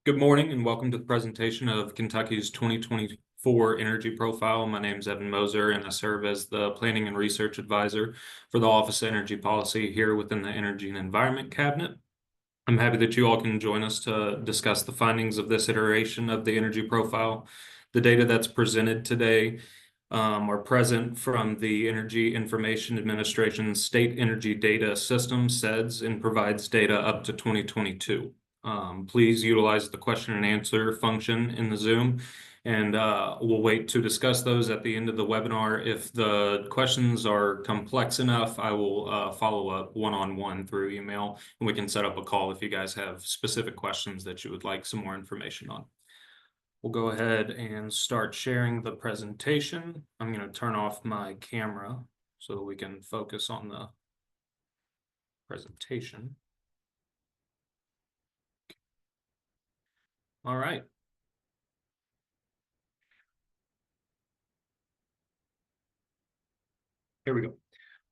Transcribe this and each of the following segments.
Good morning and welcome to the presentation of Kentucky's 2024 Energy Profile. My name is Evan Moser and I serve as the Planning and Research Advisor for the Office of Energy Policy here within the Energy and Environment Cabinet. I'm happy that you all can join us to discuss the findings of this iteration of the Energy Profile. The data that's presented today are present from the Energy Information Administration's State Energy Data System, SEDS, and provides data up to 2022. Please utilize the question and answer function in the Zoom, and we'll wait to discuss those at the end of the webinar. If the questions are complex enough, I will follow up one-on-one through email, and we can set up a call if you guys have specific questions that you would like some more information on. We'll go ahead and start sharing the presentation. I'm going to turn off my camera so that we can focus on the presentation. All right. Here we go.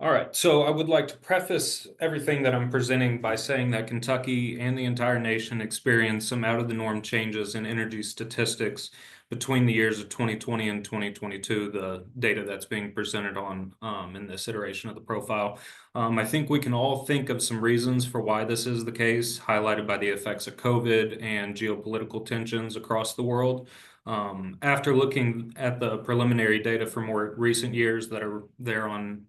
All right, so I would like to preface everything that I'm presenting by saying that Kentucky and the entire nation experienced some out-of-the-norm changes in energy statistics between the years of 2020 and 2022, the data that's being presented on in this iteration of the profile. I think we can all think of some reasons for why this is the case, highlighted by the effects of COVID and geopolitical tensions across the world. After looking at the preliminary data for more recent years that are there on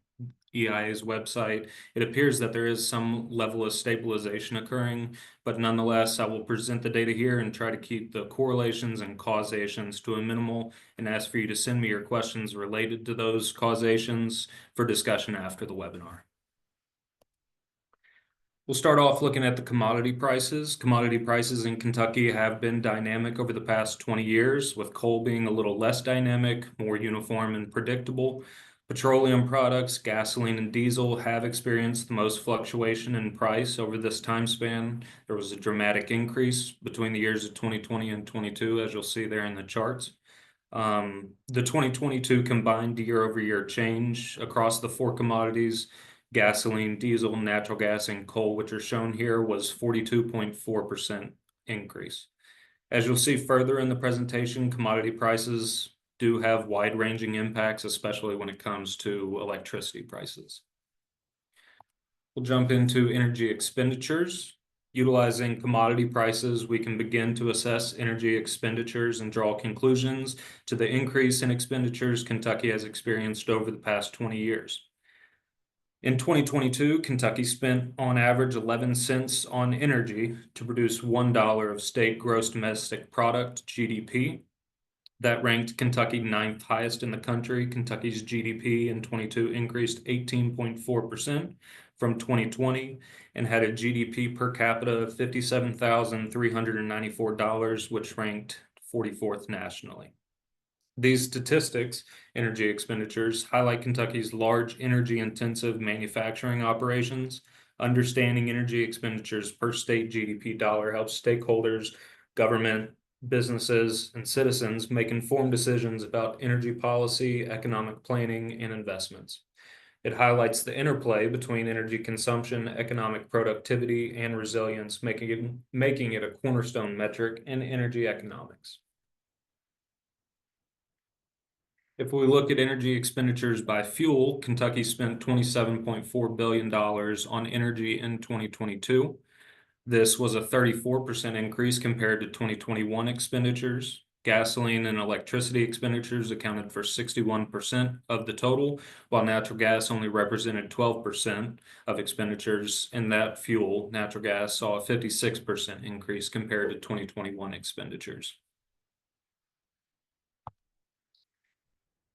EIA's website, it appears that there is some level of stabilization occurring, but nonetheless, I will present the data here and try to keep the correlations and causations to a minimal and ask for you to send me your questions related to those causations for discussion after the webinar. We'll start off looking at the commodity prices. Commodity prices in Kentucky have been dynamic over the past 20 years, with coal being a little less dynamic, more uniform and predictable. Petroleum products, gasoline and diesel have experienced the most fluctuation in price over this time span. There was a dramatic increase between the years of 2020 and 22, as you'll see there in the charts. The 2022 combined year-over-year change across the four commodities, gasoline, diesel, natural gas, and coal, which are shown here, was 42.4% increase. As you'll see further in the presentation, commodity prices do have wide-ranging impacts, especially when it comes to electricity prices. We'll jump into energy expenditures. Utilizing commodity prices, we can begin to assess energy expenditures and draw conclusions to the increase in expenditures Kentucky has experienced over the past 20 years. In 2022, Kentucky spent on average 11 cents on energy to produce $1 of state gross domestic product, GDP. That ranked Kentucky ninth highest in the country. Kentucky's GDP in 22 increased 18.4% from 2020 and had a GDP per capita of $57,394, which ranked 44th nationally. These statistics, energy expenditures, highlight Kentucky's large energy-intensive manufacturing operations. Understanding energy expenditures per state GDP dollar helps stakeholders, government, businesses, and citizens make informed decisions about energy policy, economic planning, and investments. It highlights the interplay between energy consumption, economic productivity, and resilience, making it a cornerstone metric in energy economics. If we look at energy expenditures by fuel, Kentucky spent $27.4 billion on energy in 2022. This was a 34% increase compared to 2021 expenditures. Gasoline and electricity expenditures accounted for 61% of the total, while natural gas only represented 12% of expenditures. In that fuel, natural gas saw a 56% increase compared to 2021 expenditures.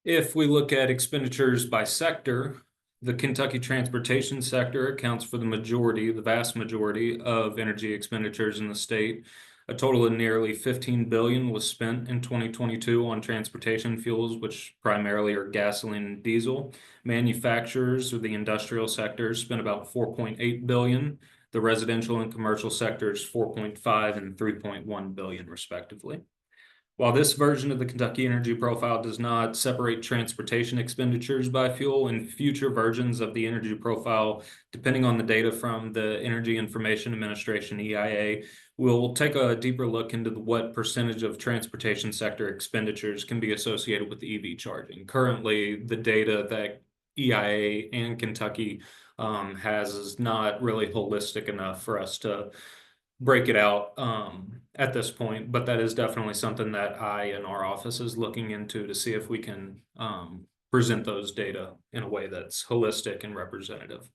If we look at expenditures by sector, the Kentucky transportation sector accounts for the vast majority of energy expenditures in the state. A total of nearly $15 billion was spent in 2022 on transportation fuels, which primarily are gasoline and diesel. Manufacturers or the industrial sectors spent about $4.8 billion. The residential and commercial sectors $4.5 and $3.1 billion respectively. While this version of the Kentucky Energy Profile does not separate transportation expenditures by fuel, in future versions of the Energy Profile, depending on the data from the Energy Information Administration, EIA, we'll take a deeper look into what percentage of transportation sector expenditures can be associated with EV charging. Currently, the data that EIA and Kentucky has is not really holistic enough for us to break it out at this point, but that is definitely something that I and our office is looking into to see if we can present those data in a way that's holistic and representative.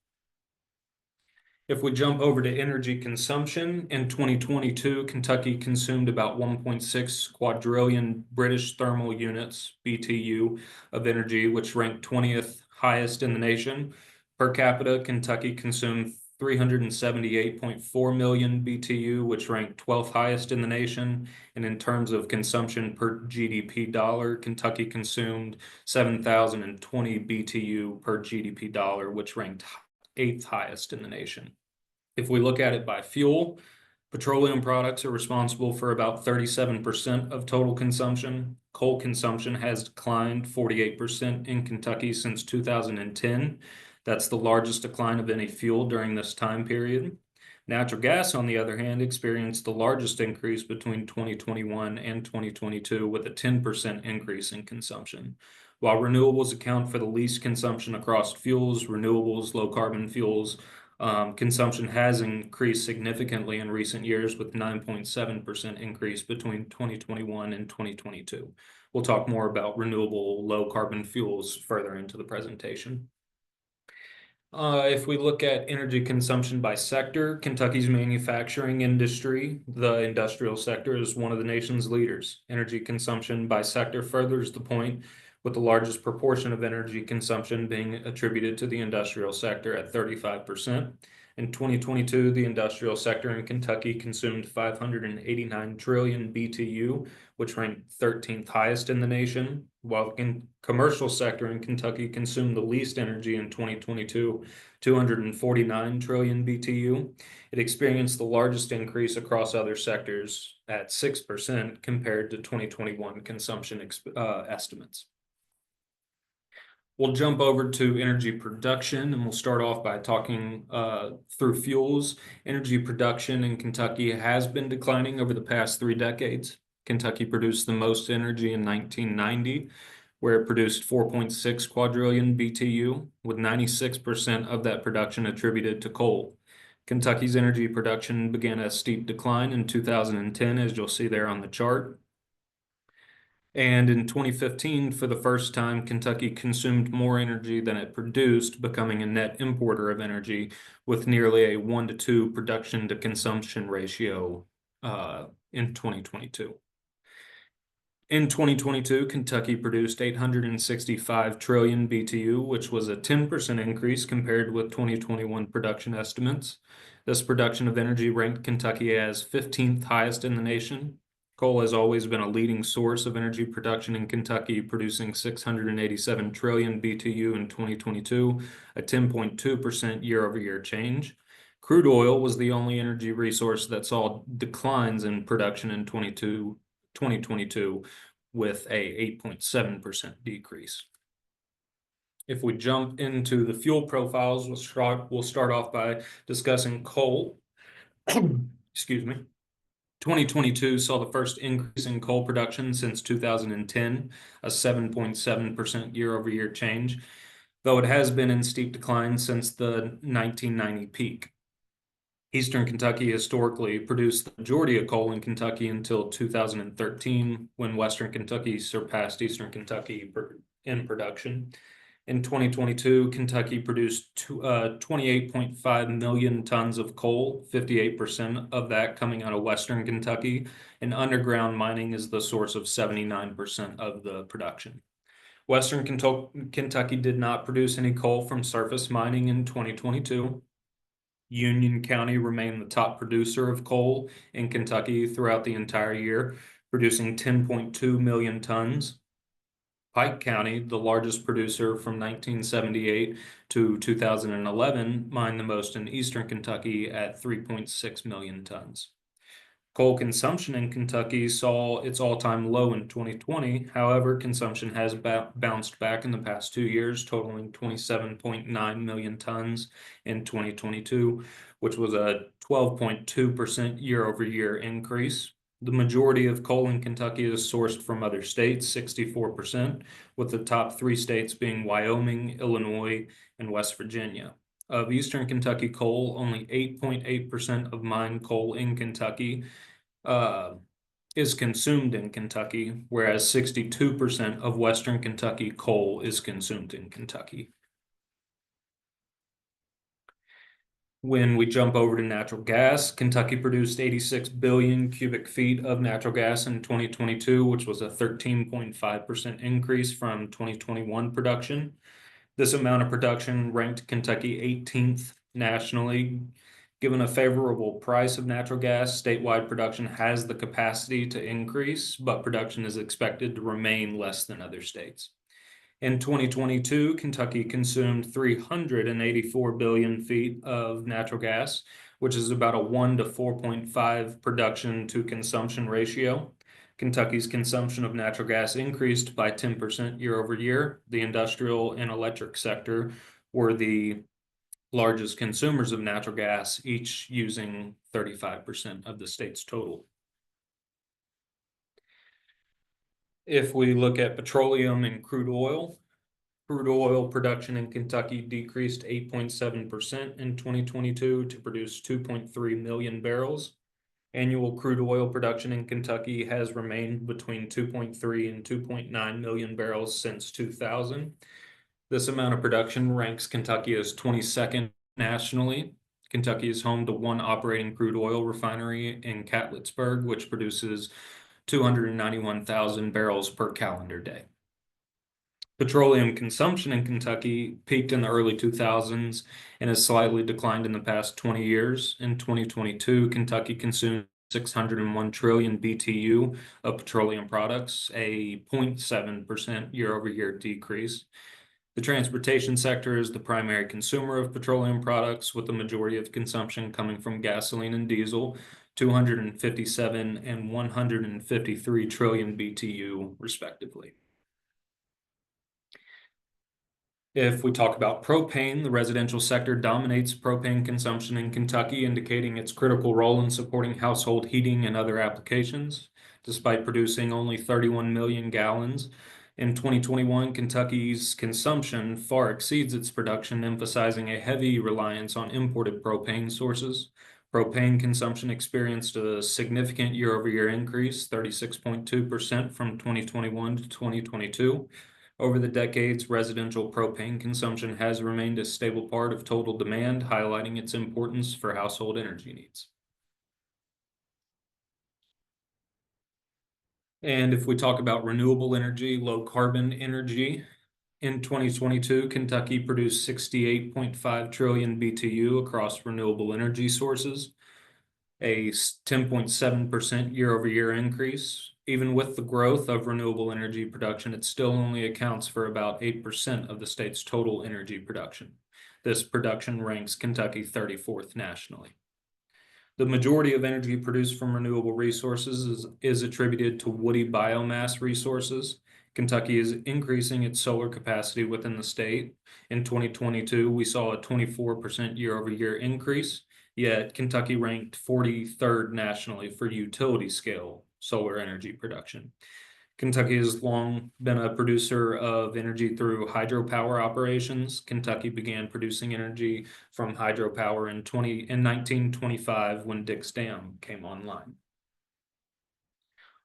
If we jump over to energy consumption, in 2022, Kentucky consumed about 1.6 quadrillion British thermal units, BTU, of energy, which ranked 20th highest in the nation. Per capita, Kentucky consumed 378.4 million BTU, which ranked 12th highest in the nation. And in terms of consumption per GDP dollar, Kentucky consumed 7,020 BTU per GDP dollar, which ranked 8th highest in the nation. If we look at it by fuel, petroleum products are responsible for about 37% of total consumption. Coal consumption has declined 48% in Kentucky since 2010. That's the largest decline of any fuel during this time period. Natural gas, on the other hand, experienced the largest increase between 2021 and 2022 with a 10% increase in consumption. While renewables account for the least consumption across fuels, renewables, low carbon fuels, consumption has increased significantly in recent years with 9.7% increase between 2021 and 2022. We'll talk more about renewable low carbon fuels further into the presentation. If we look at energy consumption by sector, Kentucky's manufacturing industry, the industrial sector, is one of the nation's leaders. Energy consumption by sector furthers the point, with the largest proportion of energy consumption being attributed to the industrial sector at 35%. In 2022, the industrial sector in Kentucky consumed 589 trillion BTU, which ranked 13th highest in the nation, while the commercial sector in Kentucky consumed the least energy in 2022, 249 trillion BTU. It experienced the largest increase across other sectors at 6% compared to 2021 consumption estimates. We'll jump over to energy production, and we'll start off by talking through fuels. Energy production in Kentucky has been declining over the past 3 decades. Kentucky produced the most energy in 1990, where it produced 4.6 quadrillion BTU, with 96% of that production attributed to coal. Kentucky's energy production began a steep decline in 2010, as you'll see there on the chart. And in 2015, for the first time, Kentucky consumed more energy than it produced, becoming a net importer of energy with nearly a 1-to-2 production to consumption ratio in 2022. In 2022, Kentucky produced 865 trillion BTU, which was a 10% increase compared with 2021 production estimates. This production of energy ranked Kentucky as 15th highest in the nation. Coal has always been a leading source of energy production in Kentucky, producing 687 trillion BTU in 2022, a 10.2% year-over-year change. Crude oil was the only energy resource that saw declines in production in 2022 with a 8.7% decrease. If we jump into the fuel profiles, we'll start off by discussing coal. Excuse me. 2022 saw the first increase in coal production since 2010, a 7.7% year-over-year change, though it has been in steep decline since the 1990 peak. Eastern Kentucky historically produced the majority of coal in Kentucky until 2013, when Western Kentucky surpassed Eastern Kentucky in production. In 2022, Kentucky produced 28.5 million tons of coal, 58% of that coming out of Western Kentucky, and underground mining is the source of 79% of the production. Western Kentucky did not produce any coal from surface mining in 2022. Union County remained the top producer of coal in Kentucky throughout the entire year, producing 10.2 million tons. Pike County, the largest producer from 1978 to 2011, mined the most in Eastern Kentucky at 3.6 million tons. Coal consumption in Kentucky saw its all-time low in 2020. However, consumption has bounced back in the past 2 years, totaling 27.9 million tons in 2022, which was a 12.2% year-over-year increase. The majority of coal in Kentucky is sourced from other states, 64%, with the top three states being Wyoming, Illinois, and West Virginia. Of Eastern Kentucky coal, only 8.8% of mined coal in Kentucky uh, is consumed in Kentucky, whereas 62% of Western Kentucky coal is consumed in Kentucky. When we jump over to natural gas, Kentucky produced 86 billion cubic feet of natural gas in 2022, which was a 13.5% increase from 2021 production. This amount of production ranked Kentucky 18th nationally. Given a favorable price of natural gas, statewide production has the capacity to increase, but production is expected to remain less than other states. In 2022, Kentucky consumed 384 billion feet of natural gas, which is about a 1 to 4.5 production to consumption ratio. Kentucky's consumption of natural gas increased by 10% year over year. The industrial and electric sector were the largest consumers of natural gas, each using 35% of the state's total. If we look at petroleum and crude oil production in Kentucky decreased 8.7% in 2022 to produce 2.3 million barrels. Annual crude oil production in Kentucky has remained between 2.3 and 2.9 million barrels since 2000. This amount of production ranks Kentucky as 22nd nationally. Kentucky is home to one operating crude oil refinery in Catlettsburg, which produces 291,000 barrels per calendar day. Petroleum consumption in Kentucky peaked in the early 2000s and has slightly declined in the past 20 years. In 2022, Kentucky consumed 601 trillion BTU of petroleum products, a 0.7% year-over-year decrease. The transportation sector is the primary consumer of petroleum products, with the majority of consumption coming from gasoline and diesel, 257 and 153 trillion BTU, respectively. If we talk about propane, the residential sector dominates propane consumption in Kentucky, indicating its critical role in supporting household heating and other applications. Despite producing only 31 million gallons, in 2021, Kentucky's consumption far exceeds its production, emphasizing a heavy reliance on imported propane sources. Propane consumption experienced a significant year-over-year increase, 36.2% from 2021 to 2022. Over the decades, residential propane consumption has remained a stable part of total demand, highlighting its importance for household energy needs. And if we talk about renewable energy, low carbon energy, in 2022, Kentucky produced 68.5 trillion BTU across renewable energy sources, a 10.7% year-over-year increase. Even with the growth of renewable energy production, it still only accounts for about 8% of the state's total energy production. This production ranks Kentucky 34th nationally. The majority of energy produced from renewable resources is attributed to woody biomass resources. Kentucky is increasing its solar capacity within the state. In 2022, we saw a 24% year-over-year increase, yet Kentucky ranked 43rd nationally for utility scale solar energy production. Kentucky has long been a producer of energy through hydropower operations. Kentucky began producing energy from hydropower in 1925 when Dick's Dam came online.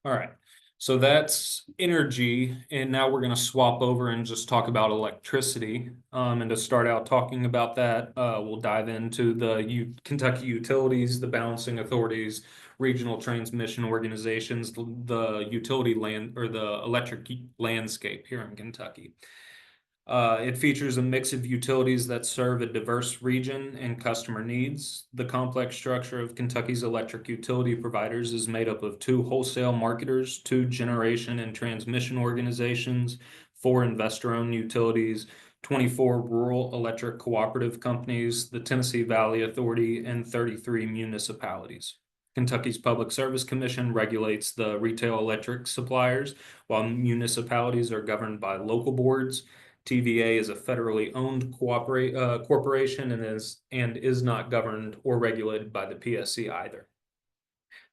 All right, so that's energy, and now we're going to swap over and just talk about electricity. And to start out talking about that, we'll dive into the Kentucky utilities, the balancing authorities, regional transmission organizations, the utility land or the electric landscape here in Kentucky. It features a mix of utilities that serve a diverse region and customer needs. The complex structure of Kentucky's electric utility providers is made up of 2 wholesale marketers, 2 generation and transmission organizations, 4 investor-owned utilities, 24 rural electric cooperative companies, the Tennessee Valley Authority, and 33 municipalities. Kentucky's Public Service Commission regulates the retail electric suppliers, while municipalities are governed by local boards. TVA is a federally owned corporation and is not governed or regulated by the PSC either.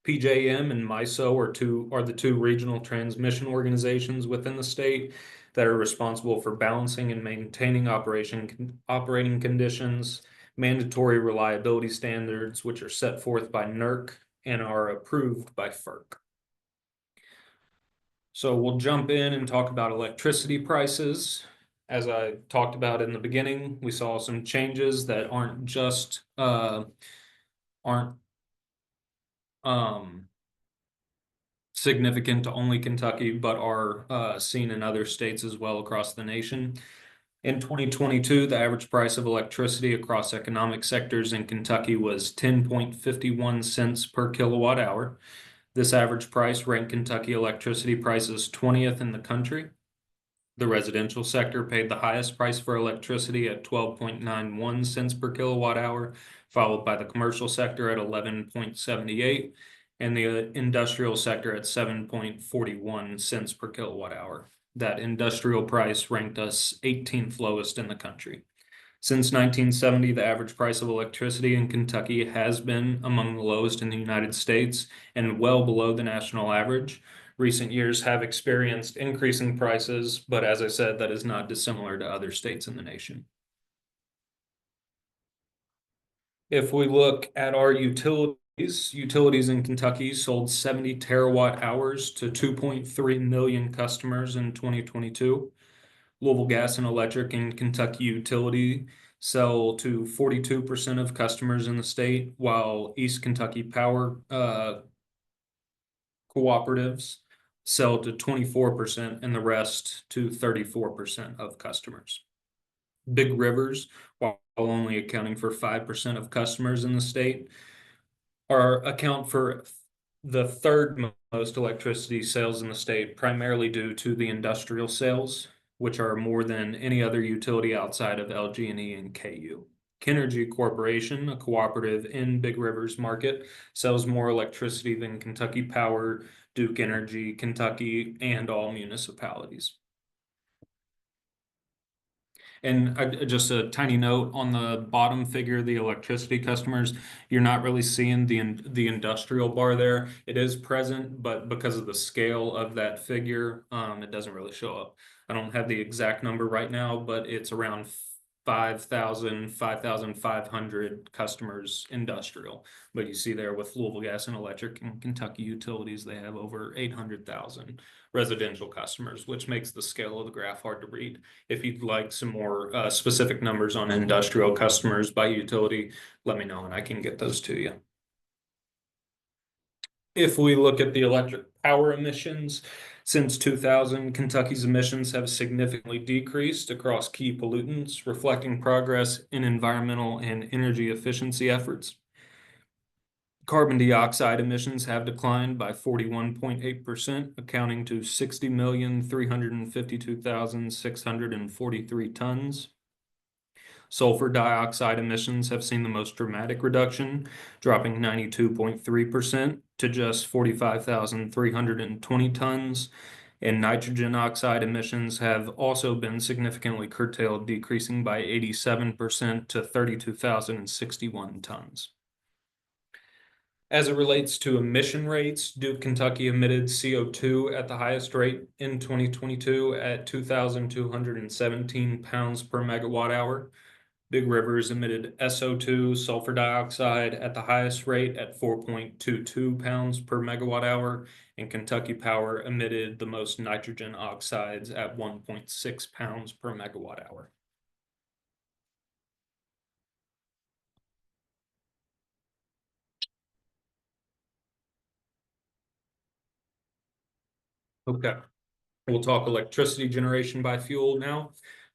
PJM and MISO are the two regional transmission organizations within the state that are responsible for balancing and maintaining operating conditions, mandatory reliability standards, which are set forth by NERC and are approved by FERC. So we'll jump in and talk about electricity prices. As I talked about in the beginning, we saw some changes that aren't just significant to only Kentucky, but are seen in other states as well across the nation. In 2022, the average price of electricity across economic sectors in Kentucky was 10.51 cents per kilowatt hour. This average price ranked Kentucky electricity prices 20th in the country. The residential sector paid the highest price for electricity at 12.91 cents per kilowatt hour, followed by the commercial sector at 11.78, and the industrial sector at 7.41 cents per kilowatt hour. That industrial price ranked us 18th lowest in the country. Since 1970, the average price of electricity in Kentucky has been among the lowest in the United States and well below the national average. Recent years have experienced increasing prices, but as I said, that is not dissimilar to other states in the nation. If we look at our utilities in Kentucky sold 70 terawatt hours to 2.3 million customers in 2022. Louisville Gas and Electric and Kentucky Utility sell to 42% of customers in the state, while East Kentucky Power cooperatives sell to 24% and the rest to 34% of customers. Big Rivers, while only accounting for 5% of customers in the state, account for the third most electricity sales in the state, primarily due to the industrial sales, which are more than any other utility outside of LG&E and KU. Kenergy Corporation, a cooperative in Big River's market, sells more electricity than Kentucky Power, Duke Energy, Kentucky, and all municipalities. And just a tiny note on the bottom figure, the electricity customers, you're not really seeing the industrial bar there. It is present, but because of the scale of that figure, it doesn't really show up. I don't have the exact number right now, but it's around 5,500 customers industrial. But you see there with Louisville Gas and Electric and Kentucky Utilities, they have over 800,000 residential customers, which makes the scale of the graph hard to read. If you'd like some more specific numbers on industrial customers by utility, let me know and I can get those to you. If we look at the electric power emissions, since 2000, Kentucky's emissions have significantly decreased across key pollutants, reflecting progress in environmental and energy efficiency efforts. Carbon dioxide emissions have declined by 41.8%, accounting to 60,352,643 tons. Sulfur dioxide emissions have seen the most dramatic reduction, dropping 92.3% to just 45,320 tons. And nitrogen oxide emissions have also been significantly curtailed, decreasing by 87% to 32,061 tons. As it relates to emission rates, Duke Kentucky emitted CO2 at the highest rate in 2022 at 2,217 pounds per megawatt hour. Big Rivers emitted SO2, sulfur dioxide, at the highest rate at 4.22 pounds per megawatt hour, and Kentucky Power emitted the most nitrogen oxides at 1.6 pounds per megawatt hour. Okay, we'll talk electricity generation by fuel now.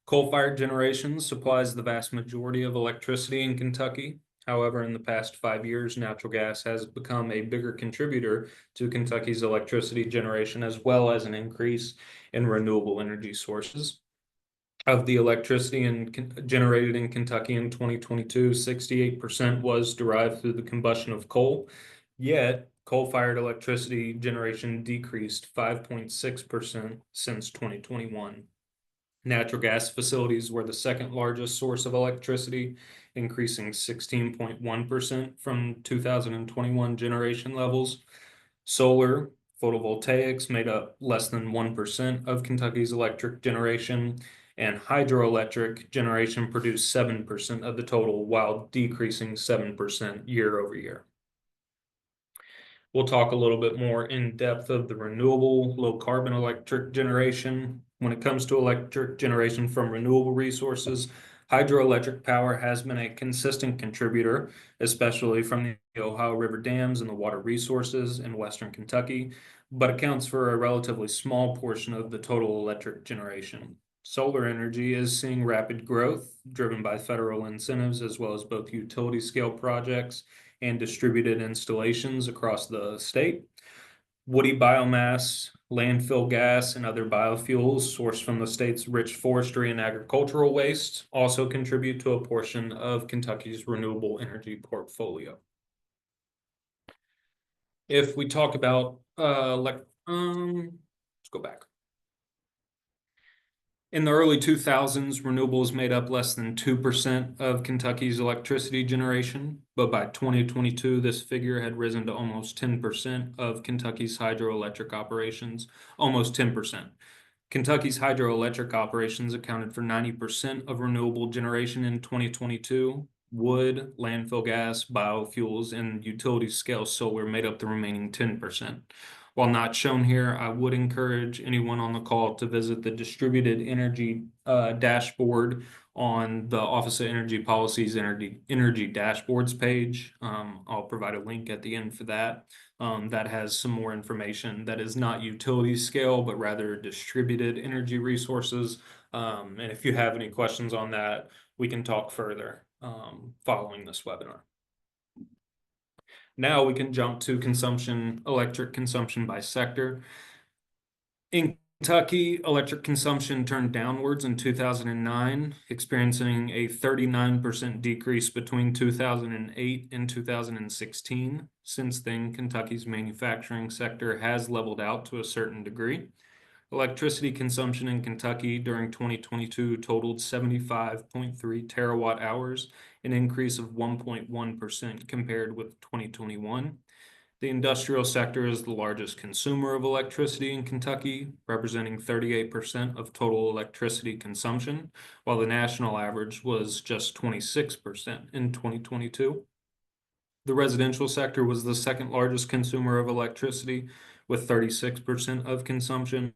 Coal-fired generation supplies the vast majority of electricity in Kentucky. However, in the past 5 years, natural gas has become a bigger contributor to Kentucky's electricity generation, as well as an increase in renewable energy sources. Of the electricity generated in Kentucky in 2022, 68% was derived through the combustion of coal. Yet, coal-fired electricity generation decreased 5.6% since 2021. Natural gas facilities were the second largest source of electricity, increasing 16.1% from 2021 generation levels. Solar photovoltaics made up less than 1% of Kentucky's electric generation, and hydroelectric generation produced 7% of the total, while decreasing 7% year over year. We'll talk a little bit more in depth of the renewable low carbon electric generation. When it comes to electric generation from renewable resources, hydroelectric power has been a consistent contributor, especially from the Ohio River dams and the water resources in Western Kentucky, but accounts for a relatively small portion of the total electric generation. Solar energy is seeing rapid growth driven by federal incentives as well as both utility scale projects and distributed installations across the state. Woody biomass, landfill gas, and other biofuels sourced from the state's rich forestry and agricultural waste also contribute to a portion of Kentucky's renewable energy portfolio. If we talk about let's go back. In the early 2000s, renewables made up less than 2% of Kentucky's electricity generation, but by 2022, this figure had risen to almost 10% of Kentucky's hydroelectric operations, almost 10%. Kentucky's hydroelectric operations accounted for 90% of renewable generation in 2022. Wood, landfill gas, biofuels, and utility scale solar made up the remaining 10%. While not shown here, I would encourage anyone on the call to visit the distributed energy dashboard on the Office of Energy Policy's energy dashboards page. I'll provide a link at the end for that. That has some more information that is not utility scale, but rather distributed energy resources. And if you have any questions on that, we can talk further following this webinar. Now we can jump to consumption, electric consumption by sector. In Kentucky, electric consumption turned downwards in 2009, experiencing a 39% decrease between 2008 and 2016. Since then, Kentucky's manufacturing sector has leveled out to a certain degree. Electricity consumption in Kentucky during 2022 totaled 75.3 terawatt hours, an increase of 1.1% compared with 2021. The industrial sector is the largest consumer of electricity in Kentucky, representing 38% of total electricity consumption, while the national average was just 26% in 2022. The residential sector was the second largest consumer of electricity with 36% of consumption,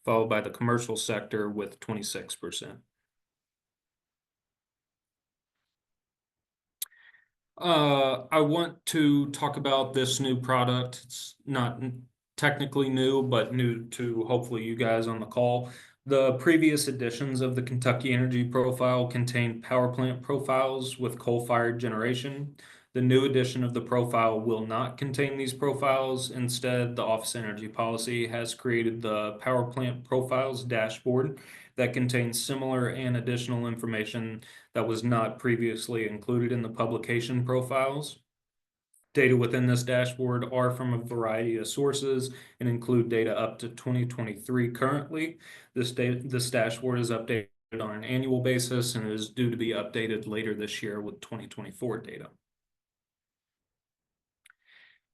followed by the commercial sector with 26%. I want to talk about this new product. It's not technically new, but new to hopefully you guys on the call. The previous editions of the Kentucky Energy Profile contained power plant profiles with coal-fired generation. The new edition of the profile will not contain these profiles. Instead, the Office of Energy Policy has created the Power Plant Profiles dashboard that contains similar and additional information that was not previously included in the publication profiles. Data within this dashboard are from a variety of sources and include data up to 2023 currently. This dashboard is updated on an annual basis and is due to be updated later this year with 2024 data.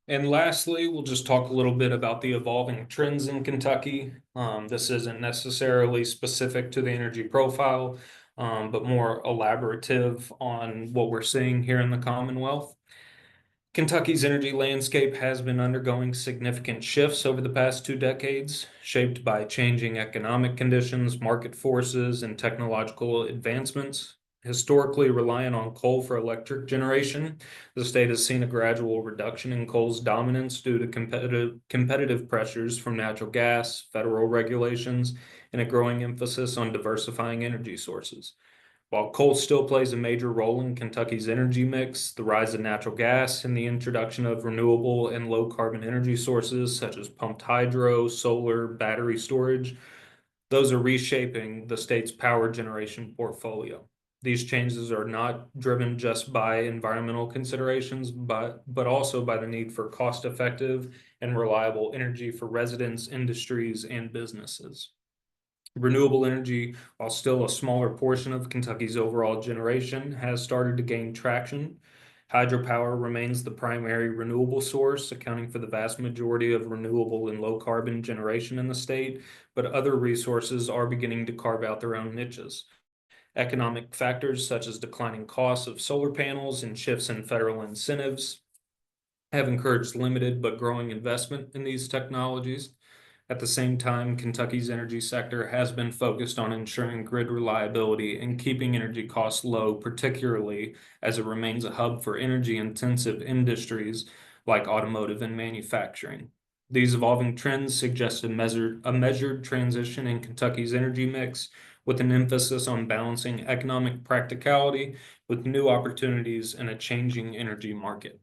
And lastly, we'll just talk a little bit about the evolving trends in Kentucky. This isn't necessarily specific to the energy profile, but more elaborative on what we're seeing here in the Commonwealth. Kentucky's energy landscape has been undergoing significant shifts over the past 2 decades, shaped by changing economic conditions, market forces, and technological advancements. Historically reliant on coal for electric generation, the state has seen a gradual reduction in coal's dominance due to competitive pressures from natural gas, federal regulations, and a growing emphasis on diversifying energy sources. While coal still plays a major role in Kentucky's energy mix, the rise of natural gas and the introduction of renewable and low carbon energy sources such as pumped hydro, solar, battery storage, those are reshaping the state's power generation portfolio. These changes are not driven just by environmental considerations, but also by the need for cost-effective and reliable energy for residents, industries, and businesses. Renewable energy, while still a smaller portion of Kentucky's overall generation, has started to gain traction. Hydropower remains the primary renewable source, accounting for the vast majority of renewable and low carbon generation in the state, but other resources are beginning to carve out their own niches. Economic factors such as declining costs of solar panels and shifts in federal incentives have encouraged limited but growing investment in these technologies. At the same time, Kentucky's energy sector has been focused on ensuring grid reliability and keeping energy costs low, particularly as it remains a hub for energy-intensive industries like automotive and manufacturing. These evolving trends suggest a measured transition in Kentucky's energy mix, with an emphasis on balancing economic practicality with new opportunities in a changing energy market.